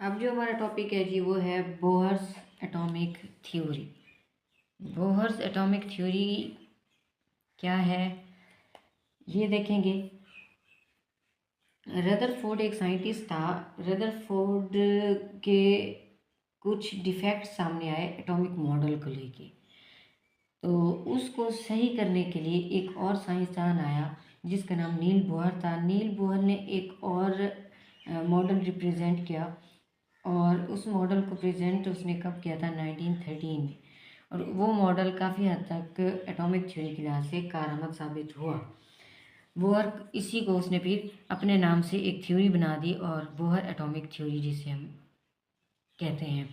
अब जो हमारा टॉपिक है जी वो है Bohr's atomic theory. Bohr's atomic theory क्या है ये देखेंगे। रदरफोर्ड एक साइंटिस्ट था। रदरफोर्ड के कुछ डिफेक्ट सामने आए एटॉमिक मॉडल को लेके, तो उसको सही करने के लिए एक और साइंसदान आया जिसका नाम नील बोहर था। नील बोहर ने एक और मॉडल रिप्रेजेंट किया और उस मॉडल को प्रेजेंट उसने कब किया था 1913 में, और वो मॉडल काफ़ी हद तक एटॉमिक थ्योरी के लिहाज से कारआमद साबित हुआ। बोहर इसी को उसने फिर अपने नाम से एक थ्योरी बना दी और बोहर एटॉमिक थ्योरी जिसे हम कहते हैं।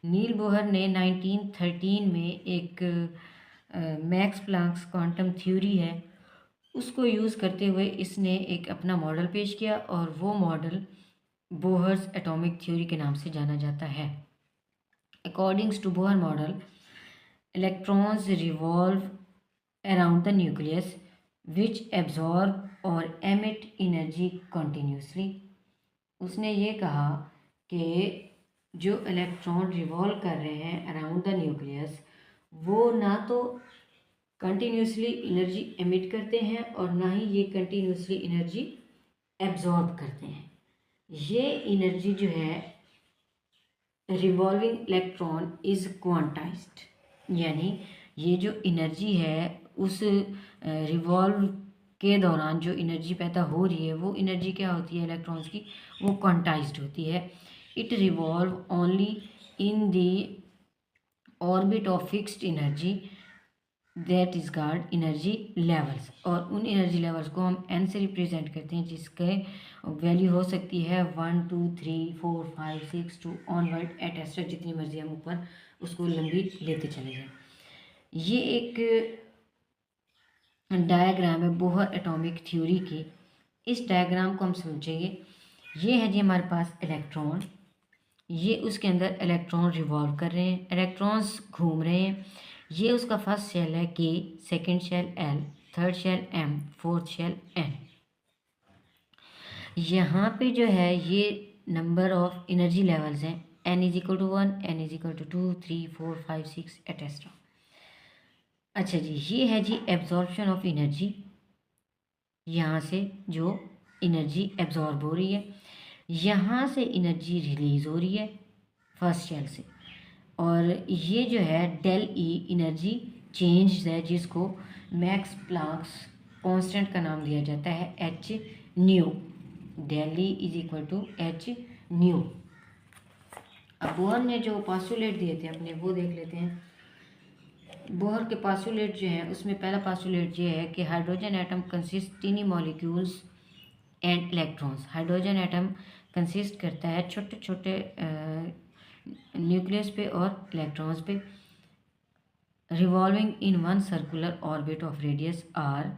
नील बोहर ने 1913 में एक मैक्स प्लैंक्स क्वांटम थ्योरी है उसको यूज़ करते हुए इसने एक अपना मॉडल पेश किया और वो मॉडल बोहर्स एटॉमिक थ्योरी के नाम से जाना जाता है। Accordings to Bohr model, electrons revolve around the nucleus which absorb और एमिट एनर्जी कॉन्टीन्यूसली। उसने ये कहा कि जो इलेक्ट्रॉन रिवॉल्व कर रहे हैं अराउंड द न्यूक्लियस वो ना तो कंटिन्यूसली एनर्जी एमिट करते हैं और ना ही ये कंटिन्यूसली एनर्जी एब्जॉर्ब करते हैं। ये एनर्जी जो है रिवॉल्विंग इलेक्ट्रॉन इज़ क्वांटाइज्ड, यानी ये जो एनर्जी है उस रिवॉल्व के दौरान जो एनर्जी पैदा हो रही है वो एनर्जी क्या होती है इलेक्ट्रॉन्स की, वो क्वांटाइज्ड होती है। It revolve only in the orbit of fixed energy that is called energy levels, और उन एनर्जी लेवल्स को हम एन से रिप्रेजेंट करते हैं जिसके वैल्यू हो सकती है 1 2 3 4 5 6 टू ऑनवर्ड एटेस्ट्रा, जितनी मर्जी हम ऊपर उसको लंबी लेते चले जाएं। ये एक डायग्राम है बोहर एटॉमिक थ्योरी की। इस डायग्राम को हम समझेंगे। ये है जी हमारे पास इलेक्ट्रॉन, ये उसके अंदर इलेक्ट्रॉन रिवॉल्व कर रहे हैं, इलेक्ट्रॉन्स घूम रहे हैं। ये उसका फर्स्ट शेल है K, second shell L, third shell M, fourth shell N. यहाँ पे जो है ये नंबर ऑफ एनर्जी लेवल्स हैं, N is equal to 1, N is equal to 2 3 4 5 6 etcetera. अच्छा जी, ये है जी एब्जॉर्प्शन ऑफ एनर्जी। यहाँ से जो एनर्जी एब्जॉर्ब हो रही है, यहाँ से एनर्जी रिलीज हो रही है फर्स्ट शेल से, और ये जो है डेल ई एनर्जी चेंज है जिसको मैक्स प्लैंक्स कांस्टेंट का नाम दिया जाता है h nu. Del E is equal to h nu. अब बोहर ने जो पास्टुलेट दिए थे अपने वो देख लेते हैं। बोहर के पास्टुलेट जो हैं उसमें पहला पास्टुलेट ये है कि hydrogen atom consist tiny molecules and electrons. Hydrogen atom consist करता है छोटे छोटे न्यूक्लियस पे और इलेक्ट्रॉन्स पे। Revolving in one circular orbit of radius R,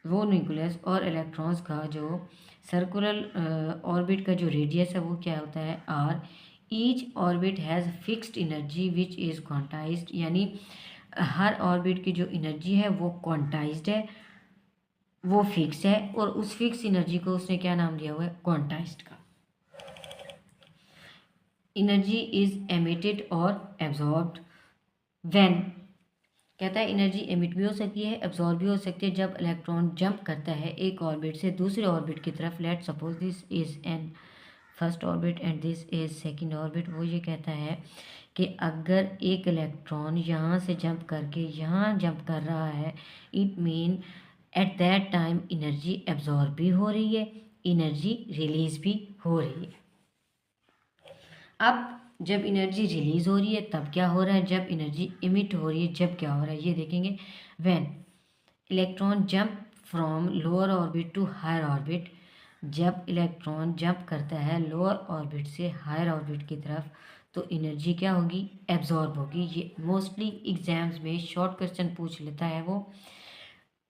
वो न्यूक्लियस और इलेक्ट्रॉन्स का जो सर्कुलर ऑर्बिट का जो रेडियस है वो क्या होता है R. Each orbit has fixed energy which is quantized, यानी हर ऑर्बिट की जो एनर्जी है वो क्वांटाइज्ड है, वो फिक्स है, और उस फिक्स एनर्जी को उसने क्या नाम दिया हुआ है क्वांटाइज्ड का। एनर्जी इज एमिटेड और एब्जॉर्ब्ड व्हेन, कहता है एनर्जी एमिट भी हो सकती है एब्जॉर्ब भी हो सकती है जब इलेक्ट्रॉन जंप करता है एक ऑर्बिट से दूसरे ऑर्बिट की तरफ। Let suppose this is an first orbit and this is second orbit. वो ये कहता है कि अगर एक इलेक्ट्रॉन यहाँ से जंप करके यहाँ जंप कर रहा है, it mean at that time energy absorb भी हो रही है, एनर्जी रिलीज भी हो रही है। अब जब एनर्जी रिलीज हो रही है तब क्या हो रहा है, जब एनर्जी इमिट हो रही है जब क्या हो रहा है ये देखेंगे। When electron jump from lower orbit to higher orbit, जब इलेक्ट्रॉन जंप करता है लोअर ऑर्बिट से हायर ऑर्बिट की तरफ तो एनर्जी क्या होगी एब्जॉर्ब होगी। ये मोस्टली एग्जाम्स में शॉर्ट क्वेश्चन पूछ लेता है वो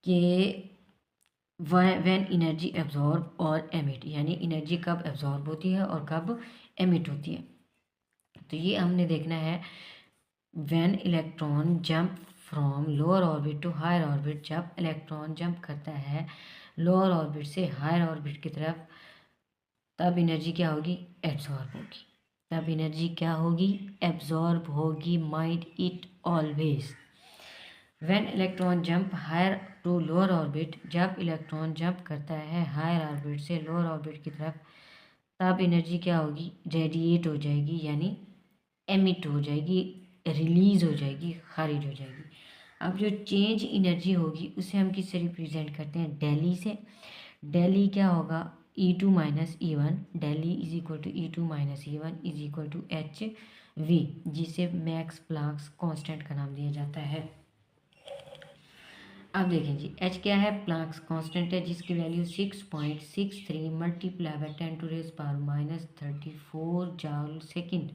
कि व्हेन एनर्जी एब्जॉर्ब और एमिट, यानी एनर्जी कब एब्जॉर्ब होती है और कब एमिट होती है। तो ये हमने देखना है when electron jump from lower orbit to higher orbit, जब इलेक्ट्रॉन जंप करता है लोअर ऑर्बिट से हायर ऑर्बिट की तरफ तब एनर्जी क्या होगी एब्जॉर्ब होगी। तब एनर्जी क्या होगी, एब्जॉर्ब होगी, mind it always. When electron jump higher to lower orbit, जब इलेक्ट्रॉन जंप करता है हायर ऑर्बिट से लोअर ऑर्बिट की तरफ, तब एनर्जी क्या होगी, रेडिएट हो जाएगी, यानी एमिट हो जाएगी, रिलीज हो जाएगी, खारिज हो जाएगी। अब जो चेंज एनर्जी होगी उसे हम किससे रिप्रेजेंट करते हैं, डेली से। डेली क्या होगा, E2 minus E1, del E is equal to E2 minus E1 is equal to h nu, जिसे मैक्स प्लैंक कांस्टेंट का नाम दिया जाता है। अब देखें जी, एच क्या है, प्लैंक्स कांस्टेंट है, जिसकी value 6.63 multiply by 10⁻⁻34 joule second.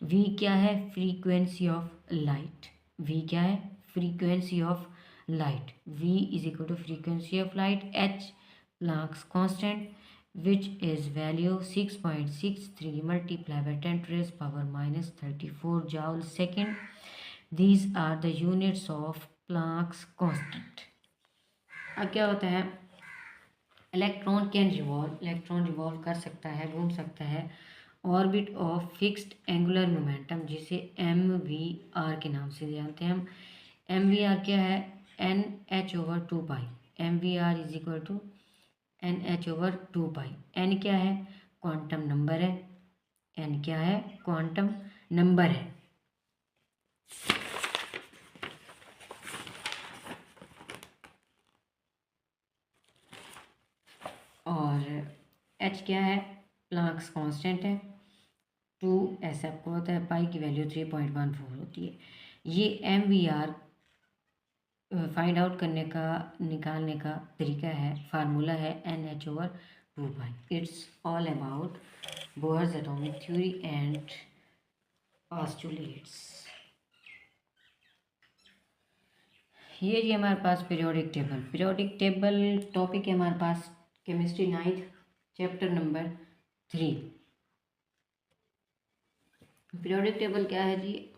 V क्या है, फ्रीक्वेंसी ऑफ लाइट। वी क्या है, frequency of light. V is equal to frequency of light, h Planck's constant, which is value 6.63 multiplied by 10⁻⁻34 joule second. These are the units of Planck's constant. अब क्या होता है, electron can revolve, electron revolve कर सकता है, घूम सकता है orbit of fixed angular momentum, जिसे MVR के नाम से जानते हैं हम। MVR क्या है, NH/2π। MVR is equal to NH/2π। N क्या है, क्वांटम नंबर है। N क्या है, क्वांटम नंबर है। और H क्या है, प्लैंक्स कांस्टेंट है। 2 ऐसा आपको होता है, पाई की वैल्यू 3.14 होती है। ये MVR फाइंड आउट करने का, निकालने का तरीका है, फार्मूला है NH/2π। It's all about Bohr's atomic theory and postulates. ये जी हमारे पास periodic table, periodic table topic है हमारे पास chemistry 9th chapter number 3। Periodic table क्या है जी,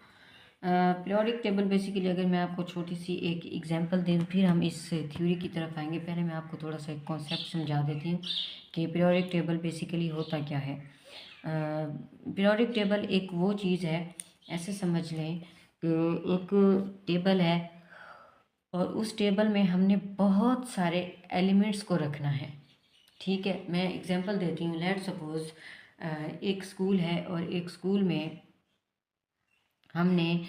पीरियोडिक टेबल बेसिकली अगर मैं आपको छोटी सी एक एग्जांपल दूँ, फिर हम इस थ्योरी की तरफ आएंगे। पहले मैं आपको थोड़ा सा एक कॉन्सेप्ट समझा देती हूँ कि पीरियोडिक टेबल बेसिकली होता क्या है। पीरियोडिक टेबल एक वो चीज़ है, ऐसे समझ लें कि एक टेबल है और उस टेबल में हमने बहुत सारे एलिमेंट्स को रखना है। ठीक है, मैं एग्जांपल देती हूँ। लेट सपोज एक स्कूल है और एक स्कूल में हमने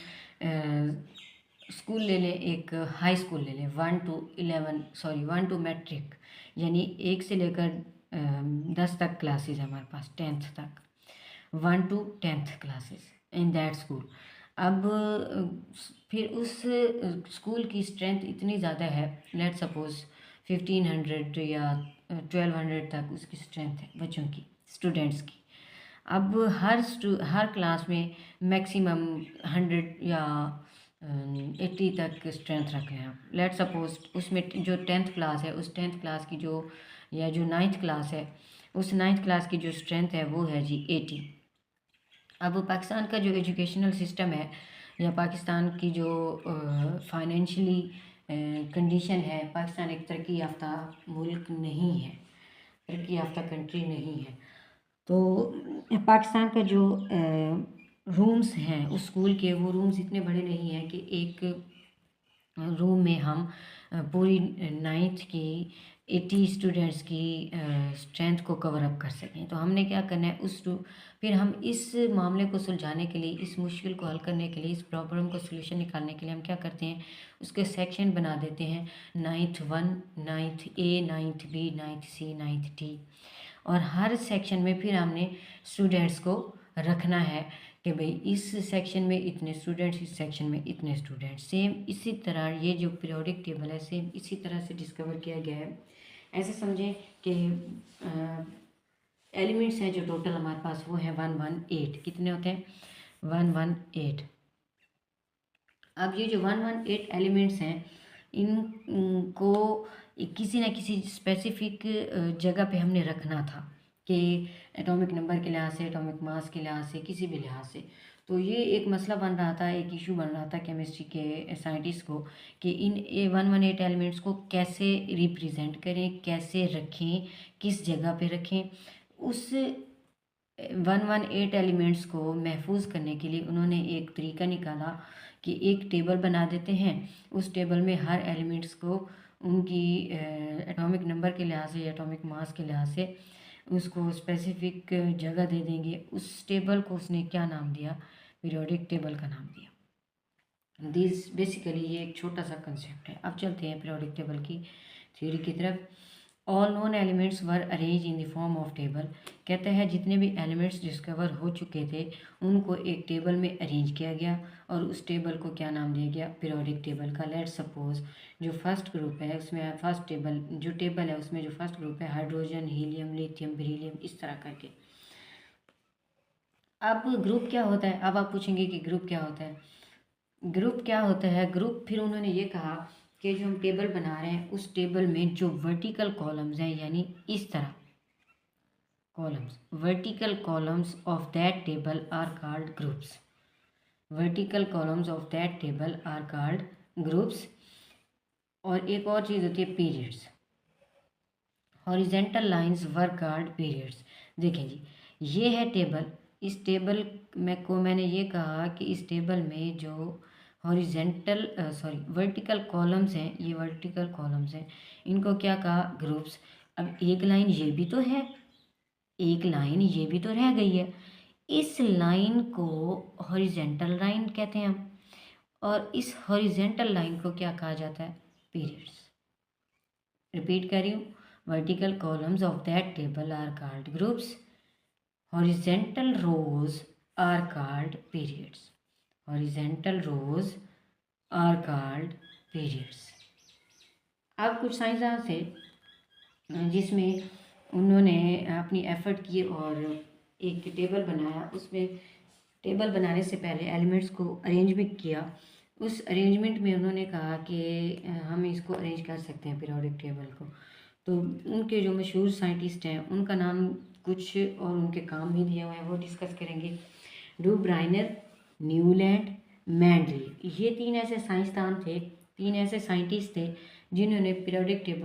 स्कूल ले लें, एक हाई स्कूल ले लें, 1 to मैट्रिक, यानी 1 से लेकर 10 तक क्लासेस है हमारे पास, 10th तक, 1 to 10th classes in that school. अब फिर उस स्कूल की स्ट्रेंथ इतनी ज़्यादा है, लेट सपोज 1500 या 1200 तक उसकी स्ट्रेंथ है बच्चों की, स्टूडेंट्स की। अब हर क्लास में मैक्सिमम 100 या 80 तक स्ट्रेंथ रख रहे हैं। लेट सपोज उसमें जो 10th क्लास है, उस 10th क्लास की जो, या जो 9th क्लास है, उस 9th क्लास की जो स्ट्रेंथ है वो है जी 80। अब पाकिस्तान का जो एजुकेशनल सिस्टम है, या पाकिस्तान की जो फाइनेंशियली कंडीशन है, पाकिस्तान एक तरक्की याफ्ता मुल्क नहीं है, तरक्की याफ्ता कंट्री नहीं है। तो पाकिस्तान का जो रूम्स हैं उस स्कूल के, वो रूम्स इतने बड़े नहीं हैं कि एक रूम में हम पूरी 9th की 80 स्टूडेंट्स की स्ट्रेंथ को कवर अप कर सकें। तो हमने क्या करना है, फिर हम इस मामले को सुलझाने के लिए, इस मुश्किल को हल करने के लिए, इस प्रॉब्लम को सोल्यूशन निकालने के लिए हम क्या करते हैं, उसके सेक्शन बना देते हैं, 9th 1, 9th A, 9th B, 9th C, 9th D। और हर सेक्शन में फिर हमने स्टूडेंट्स को रखना है कि भाई इस सेक्शन में इतने स्टूडेंट्स, इस सेक्शन में इतने स्टूडेंट्स। सेम इसी तरह ये जो पीरियोडिक टेबल है, सेम इसी तरह से डिस्कवर किया गया है। ऐसे समझें कि एलिमेंट्स हैं जो टोटल हमारे पास, वो है 118। कितने होते हैं, 118। अब ये जो 118 एलिमेंट्स हैं, इनको किसी न किसी स्पेसिफिक जगह पे हमने रखना था, कि एटॉमिक नंबर के लिहाज से, एटॉमिक मास के लिहाज से, किसी भी लिहाज से। तो ये एक मसला बन रहा था, एक इशू बन रहा था केमिस्ट्री के साइंटिस्ट को, कि इन 118 एलिमेंट्स को कैसे रिप्रेजेंट करें, कैसे रखें, किस जगह पे रखें। उस 118 एलिमेंट्स को महफूज करने के लिए उन्होंने एक तरीका निकाला कि एक टेबल बना देते हैं। उस टेबल में हर एलिमेंट्स को उनकी एटॉमिक नंबर के लिहाज से, एटॉमिक मास के लिहाज से उसको स्पेसिफिक जगह दे देंगे। उस टेबल को उसने क्या नाम दिया? पीरियोडिक टेबल का नाम दिया। दिस बेसिकली ये एक छोटा सा कंसेप्ट है। अब चलते हैं पीरियोडिक टेबल की थ्योरी की तरफ। All known elements were arrange in the form of table. कहते हैं जितने भी एलिमेंट्स डिस्कवर हो चुके थे उनको एक टेबल में अरेंज किया गया और उस टेबल को क्या नाम दिया गया? पीरियोडिक टेबल का। लेट्स सपोज जो फर्स्ट ग्रुप है उसमें फर्स्ट टेबल जो टेबल है उसमें जो फर्स्ट ग्रुप है हाइड्रोजन, हीलियम, लिथियम, बेरिलियम, इस तरह करके। अब ग्रुप क्या होता है? अब आप पूछेंगे कि ग्रुप क्या होता है? ग्रुप क्या होता है? ग्रुप फिर उन्होंने ये कहा कि जो हम टेबल बना रहे हैं उस टेबल में जो वर्टिकल कॉलम्स हैं, यानी इस तरह columns, vertical columns of that table are called groups. Vertical columns of that table are called groups. और एक और चीज़ होती है periods. Horizontal lines were called periods. देखें जी, ये है टेबल। इस टेबल में को मैंने ये कहा कि इस टेबल में जो हॉरिजेंटल वर्टिकल कॉलम्स हैं, ये वर्टिकल कॉलम्स हैं, इनको क्या कहा? ग्रुप्स। अब एक लाइन ये भी तो है, एक लाइन ये भी तो रह गई है। इस लाइन को हॉरिजेंटल लाइन कहते हैं हम, और इस हॉरिजेंटल लाइन को क्या कहा जाता है? पीरियड्स। रिपीट कर रही हूँ, vertical columns of that table are called groups. Horizontal rows are called periods. Horizontal rows are called periods. अब कुछ साइंसदान थे जिसमें उन्होंने अपनी एफर्ट की और एक टेबल बनाया। उसमें टेबल बनाने से पहले एलिमेंट्स को अरेंज भी किया। उस अरेंजमेंट में उन्होंने कहा कि हम इसको अरेंज कर सकते हैं पीरियोडिक टेबल को। तो उनके जो मशहूर साइंटिस्ट हैं उनका नाम कुछ और उनके काम भी दिए हुए हैं, वो डिस्कस करेंगे। डू ब्राइनर, न्यूलैंड, मैंडली, ये तीन ऐसे साइंसदान थे, तीन ऐसे साइंटिस्ट थे जिन्होंने पीरियोडिक टेबल